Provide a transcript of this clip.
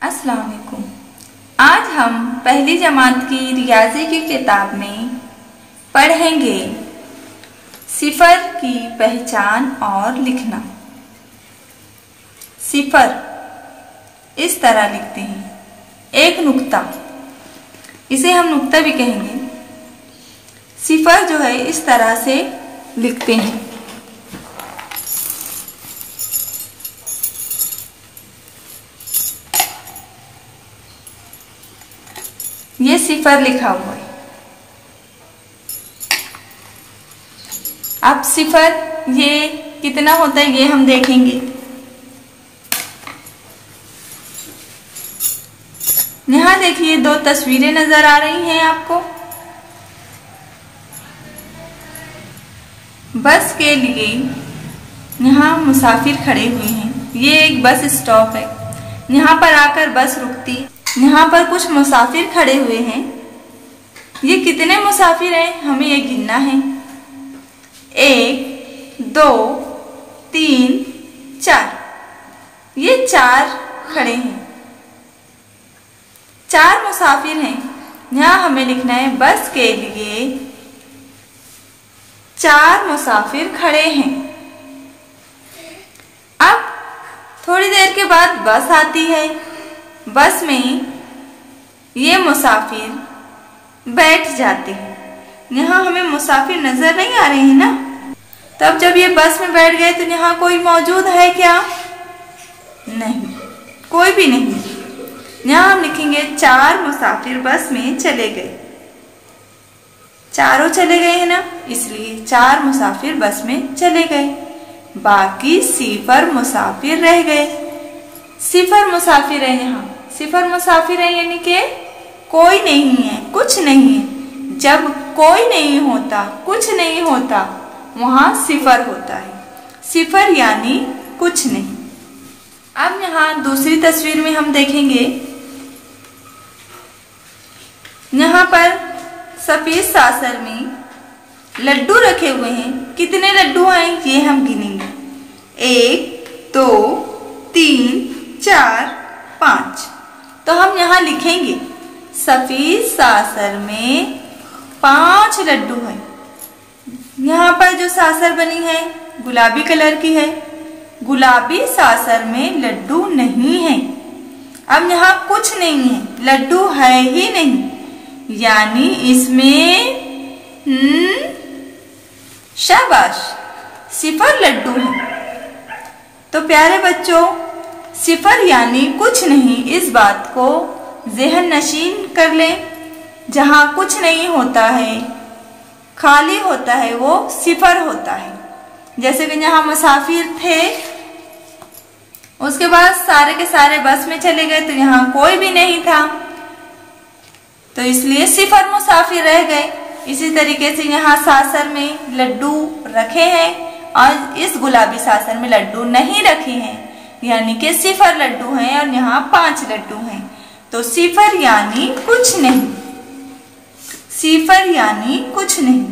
अस्सलाम वालेकुम। आज हम पहली जमात की रियाजी की किताब में पढ़ेंगे सिफर की पहचान और लिखना। सिफर इस तरह लिखते हैं, एक नुक्ता, इसे हम नुक्ता भी कहेंगे। सिफर जो है इस तरह से लिखते हैं। ये सिफर लिखा हुआ है। अब सिफर ये कितना होता है ये हम देखेंगे। यहाँ देखिए दो तस्वीरें नजर आ रही हैं आपको। बस के लिए यहाँ मुसाफिर खड़े हुए हैं। ये एक बस स्टॉप है। यहाँ पर आकर बस रुकती। यहाँ पर कुछ मुसाफिर खड़े हुए हैं। ये कितने मुसाफिर हैं हमें ये गिनना है। 1 2 3 4, ये 4 खड़े हैं। 4 मुसाफिर हैं। यहाँ हमें लिखना है बस के लिए 4 मुसाफिर खड़े हैं। अब थोड़ी देर के बाद बस आती है। बस में ये मुसाफिर बैठ जाते हैं। यहाँ हमें मुसाफिर नजर नहीं आ रहे हैं ना। तब जब ये बस में बैठ गए तो यहाँ कोई मौजूद है क्या? नहीं, कोई भी नहीं। यहाँ हम लिखेंगे 4 मुसाफिर बस में चले गए। चारों चले गए हैं ना, इसलिए 4 मुसाफिर बस में चले गए। बाकी सिफर मुसाफिर रह गए। सिफर मुसाफिर है। यहाँ सिफर मुसाफिर है यानी कि कोई नहीं है, कुछ नहीं है। जब कोई नहीं होता, कुछ नहीं होता, वहां सिफर होता है। सिफर यानी कुछ नहीं। अब यहाँ दूसरी तस्वीर में हम देखेंगे, यहाँ पर सफेद सासर में लड्डू रखे हुए हैं। कितने लड्डू हैं ये हम गिनेंगे। 1 2 3 4 5। तो हम यहाँ लिखेंगे सफेद सासर में 5 लड्डू हैं। यहाँ पर जो सासर बनी है गुलाबी कलर की है। गुलाबी सासर में लड्डू नहीं है। अब यहाँ कुछ नहीं है, लड्डू है ही नहीं, यानी इसमें शाबाश, सिफर लड्डू है। तो प्यारे बच्चों, सिफर यानी कुछ नहीं, इस बात को ज़हन नशीन कर लें। जहाँ कुछ नहीं होता है, खाली होता है, वो सिफर होता है। जैसे कि यहाँ मुसाफिर थे, उसके बाद सारे के सारे बस में चले गए तो यहाँ कोई भी नहीं था, तो इसलिए सिफर मुसाफिर रह गए। इसी तरीके से यहाँ सासर में लड्डू रखे हैं और इस गुलाबी सासर में लड्डू नहीं रखे हैं, यानी कि सिफर लड्डू हैं और यहाँ 5 लड्डू हैं। तो सिफर यानी कुछ नहीं। सिफर यानी कुछ नहीं।